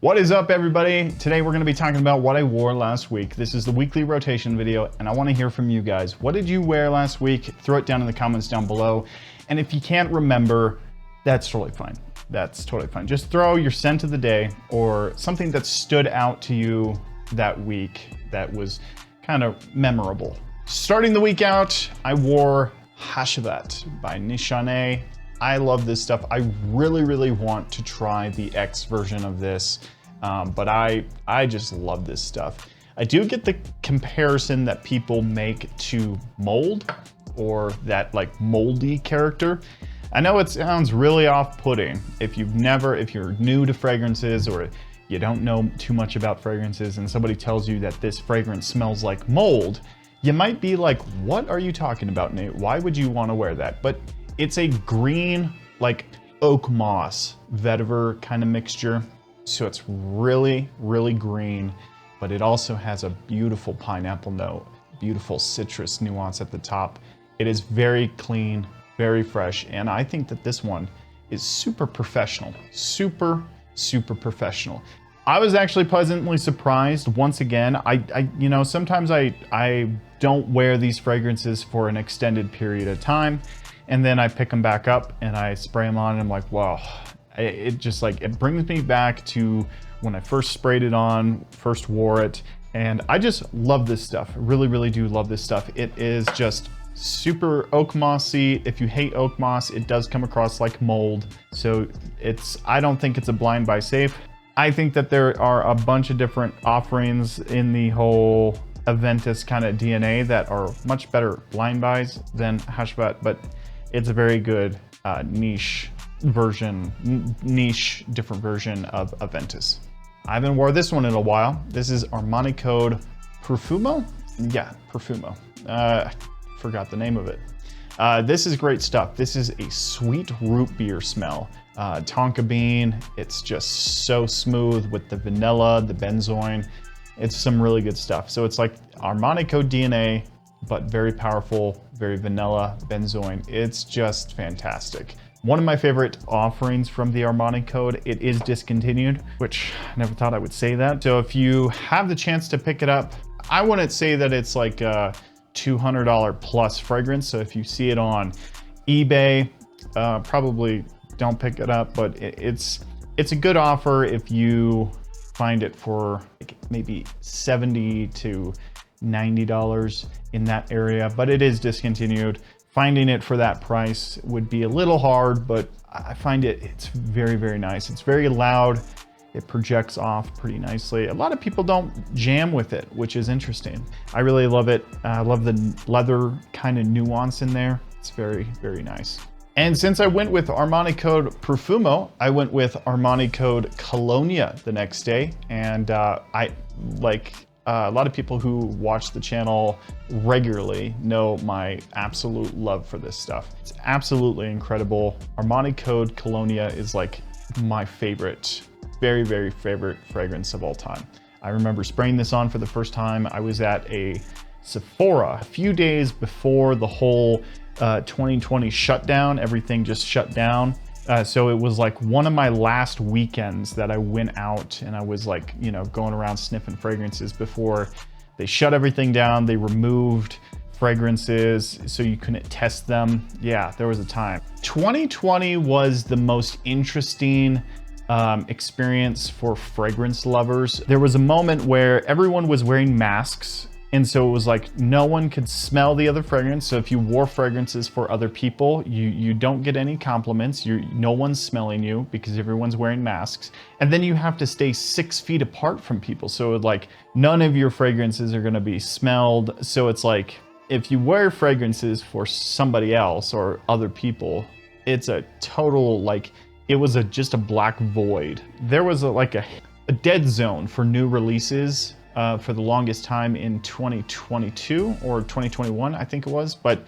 What is up, everybody? Today we're going to be talking about what I wore last week. This is the weekly rotation video, and I want to hear from you guys. What did you wear last week? Throw it down in the comments down below. And if you can't remember, that's totally fine. That's totally fine. Just throw your scent of the day or something that stood out to you that week that was kind of memorable. Starting the week out, I wore Hashvat by Nishane. I love this stuff. I really want to try the X version of this, but I just love this stuff. I do get the comparison that people make to mold, or that like moldy character. I know it sounds really off-putting if you're new to fragrances or you don't know too much about fragrances and somebody tells you that this fragrance smells like mold. You might be like, what are you talking about, Nate? Why would you want to wear that? But it's a green, like oak moss vetiver kind of mixture. So it's really green, but it also has a beautiful pineapple note, beautiful citrus nuance at the top. It is very clean, very fresh, and I think that this one is super professional, super professional. I was actually pleasantly surprised once again. You know, sometimes I don't wear these fragrances for an extended period of time, and then I pick them back up and I spray them on and I'm like, wow, it just like, it brings me back to when I first sprayed it on, first wore it, and I just love this stuff. I really do love this stuff. It is just super oak mossy. If you hate oak moss, it does come across like mold. So I don't think it's a blind buy safe. I think that there are a bunch of different offerings in the whole Aventus kind of DNA that are much better blind buys than Hashvat, but it's a very good niche different version of Aventus. I haven't wore this one in a while. This is Armani Code Profumo? Yeah, Profumo. Forgot the name of it. This is great stuff. This is a sweet root beer smell. Tonka bean, it's just so smooth with the vanilla, the benzoin. It's some really good stuff. So it's like Armani Code DNA, but very powerful, very vanilla, benzoin. It's just fantastic. One of my favorite offerings from the Armani Code, it is discontinued, which I never thought I would say that. So if you have the chance to pick it up, I wouldn't say that it's like a $200 plus fragrance. So if you see it on eBay, probably don't pick it up, but it's a good offer if you find it for like maybe $70 to $90 in that area, but it is discontinued. Finding it for that price would be a little hard, but I find it's very nice. It's very loud. It projects off pretty nicely. A lot of people don't jam with it, which is interesting. I really love it. I love the leather kind of nuance in there. It's very nice. And since I went with Armani Code Profumo, I went with Armani Code Cologne the next day. And I like a lot of people who watch the channel regularly know my absolute love for this stuff. It's absolutely incredible. Armani Code Cologne is like my favorite, very favorite fragrance of all time. I remember spraying this on for the first time. I was at a Sephora a few days before the whole 2020 shutdown. Everything just shut down. So it was like one of my last weekends that I went out and I was like, you know, going around sniffing fragrances before they shut everything down. They removed fragrances so you couldn't test them. Yeah, there was a time. 2020 was the most interesting experience for fragrance lovers. There was a moment where everyone was wearing masks, and so it was like no one could smell the other fragrance. So if you wore fragrances for other people, you don't get any compliments. No one's smelling you because everyone's wearing masks. And then you have to stay 6 feet apart from people. So like none of your fragrances are gonna be smelled. So it's like if you wear fragrances for somebody else or other people, it's a total like, it was just a black void. There was a dead zone for new releases for the longest time in 2022 or 2021, I think it was. But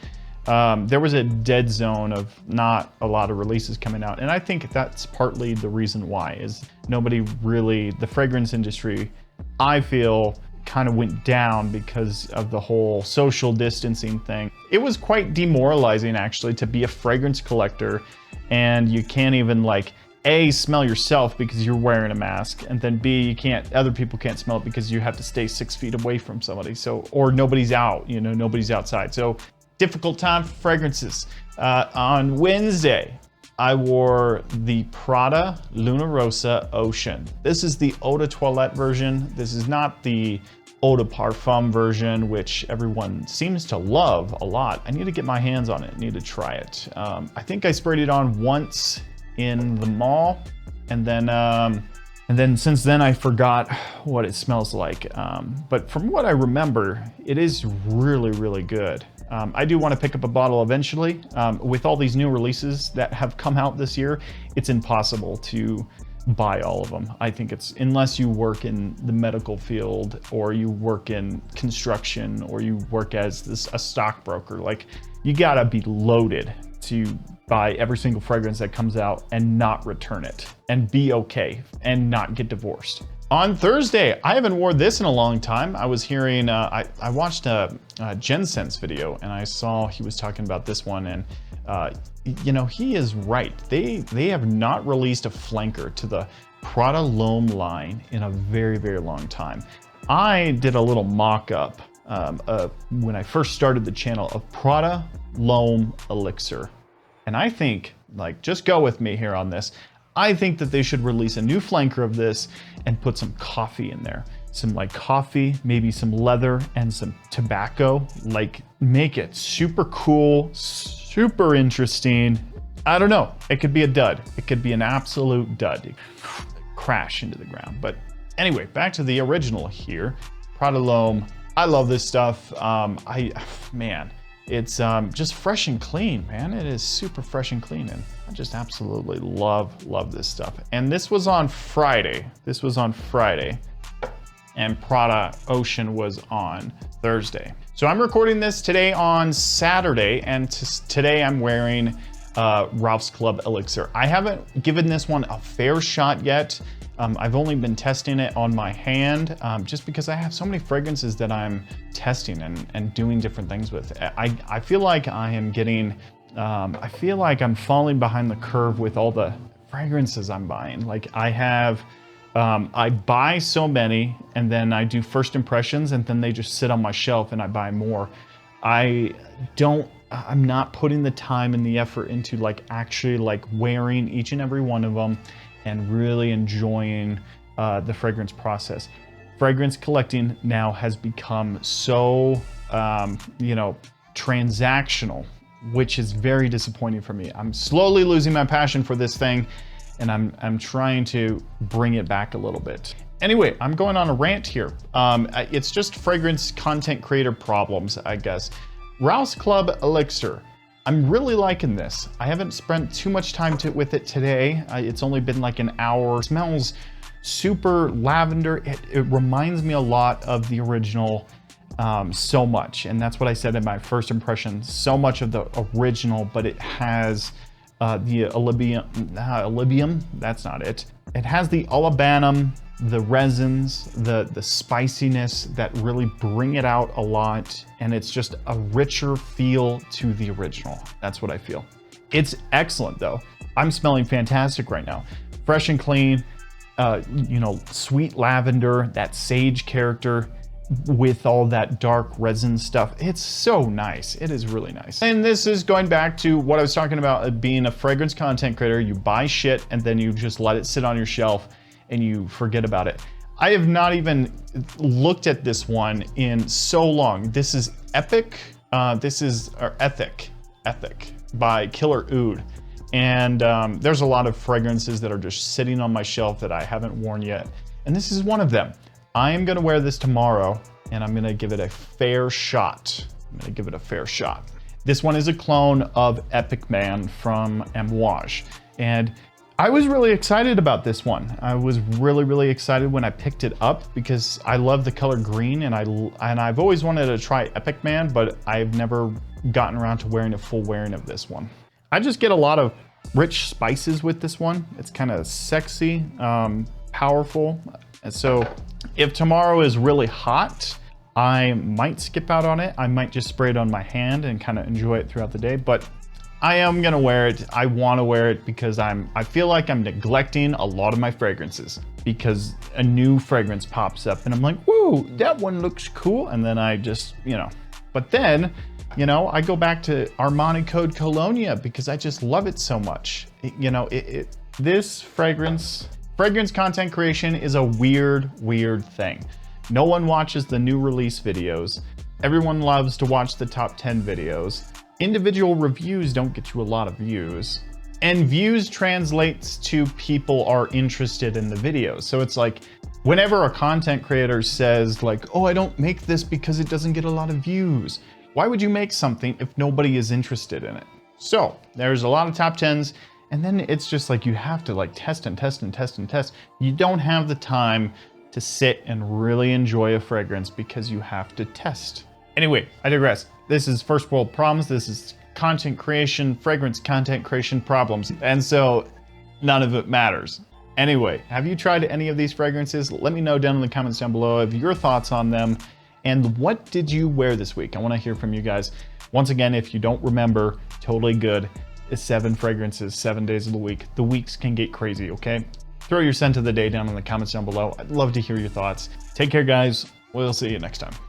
there was a dead zone of not a lot of releases coming out. And I think that's partly the reason why is nobody really, the fragrance industry, I feel, kind of went down because of the whole social distancing thing. It was quite demoralizing actually to be a fragrance collector and you can't even like A, smell yourself because you're wearing a mask, and then B, other people can't smell it because you have to stay 6 feet away from somebody. So, or nobody's out, you know, nobody's outside. So difficult time for fragrances. On Wednesday, I wore the Prada Luna Rosa Ocean. This is the Eau de Toilette version. This is not the Eau de Parfum version, which everyone seems to love a lot. I need to get my hands on it, I need to try it. I think I sprayed it on once in the mall, and then since then I forgot what it smells like. But from what I remember, it is really, really good. I do want to pick up a bottle eventually. With all these new releases that have come out this year, it's impossible to buy all of them. I think it's, unless you work in the medical field, or you work in construction, or you work as a stockbroker, like, you gotta be loaded to buy every single fragrance that comes out and not return it and be okay and not get divorced. On Thursday, I haven't worn this in a long time. I was hearing, I watched a Jensen's video, and I saw he was talking about this one, and you know, he is right. They have not released a flanker to the Prada L'Homme line in a very, very long time. I did a little mock-up when I first started the channel of Prada L'Homme Elixir. And I think, like, just go with me here on this. I think that they should release a new flanker of this and put some coffee in there. Some like coffee, maybe some leather and some tobacco. Like, make it super cool, super interesting. I don't know, it could be a dud. It could be an absolute dud. Crash into the ground. But anyway, back to the original here. Prada L'Homme. I love this stuff. Man. It's just fresh and clean, man. It is super fresh and clean, and I just absolutely love this stuff. And this was on Friday. This was on Friday, and Prada Ocean was on Thursday. So I'm recording this today on Saturday, and today I'm wearing Ralph's Club Elixir. I haven't given this one a fair shot yet. I've only been testing it on my hand, just because I have so many fragrances that I'm testing and doing different things with. I feel like I am getting, I feel like I'm falling behind the curve with all the fragrances I'm buying. Like, I buy so many, and then I do first impressions, and then they just sit on my shelf and I buy more. I'm not putting the time and the effort into like actually like wearing each and every one of them and really enjoying the fragrance process. Fragrance collecting now has become so, you know, transactional, which is very disappointing for me. I'm slowly losing my passion for this thing, and I'm trying to bring it back a little bit. Anyway, I'm going on a rant here. It's just fragrance content creator problems, I guess. Ralph's Club Elixir. I'm really liking this. I haven't spent too much time with it today. It's only been like an hour. It smells super lavender. It reminds me a lot of the original so much. And that's what I said in my first impression. So much of the original, but it has the olibium, that's not it. It has the olibanum, the resins, the spiciness that really bring it out a lot, and it's just a richer feel to the original. That's what I feel. It's excellent though. I'm smelling fantastic right now. Fresh and clean, you know, sweet lavender, that sage character with all that dark resin stuff. It's so nice. It is really nice. And this is going back to what I was talking about, being a fragrance content creator. You buy shit and then you just let it sit on your shelf and you forget about it. I have not even looked at this one in so long. This is Ethic by Killer Oud. And there's a lot of fragrances that are just sitting on my shelf that I haven't worn yet. And this is one of them. I am gonna wear this tomorrow, and I'm gonna give it a fair shot. This one is a clone of Epic Man from Amouage. And I was really excited about this one. I was really excited when I picked it up because I love the color green, and I've always wanted to try Epic Man, but I've never gotten around to wearing a full wearing of this one. I just get a lot of rich spices with this one. It's kind of sexy, powerful. And so if tomorrow is really hot, I might skip out on it. I might just spray it on my hand and kind of enjoy it throughout the day. But I am gonna wear it. I wanna wear it because I feel like I'm neglecting a lot of my fragrances because a new fragrance pops up and I'm like, whoa, that one looks cool. And then I just, but then, I go back to Armani Code Cologne because I just love it so much. This fragrance content creation is a weird thing. No one watches the new release videos. Everyone loves to watch the top 10 videos. Individual reviews don't get you a lot of views. And views translates to people are interested in the videos. So it's like, whenever a content creator says like, oh, I don't make this because it doesn't get a lot of views. Why would you make something if nobody is interested in it? So there's a lot of top 10s, and then it's just like you have to like test and test and test and test. You don't have the time to sit and really enjoy a fragrance because you have to test. Anyway, I digress. This is first world problems. This is content creation, fragrance content creation problems. And so none of it matters. Anyway, have you tried any of these fragrances? Let me know down in the comments down below of your thoughts on them. And what did you wear this week? I want to hear from you guys. Once again, if you don't remember, totally good. It's 7 fragrances, 7 days of the week. The weeks can get crazy, okay? Throw your scent of the day down in the comments down below. I'd love to hear your thoughts. Take care, guys. We'll see you next time.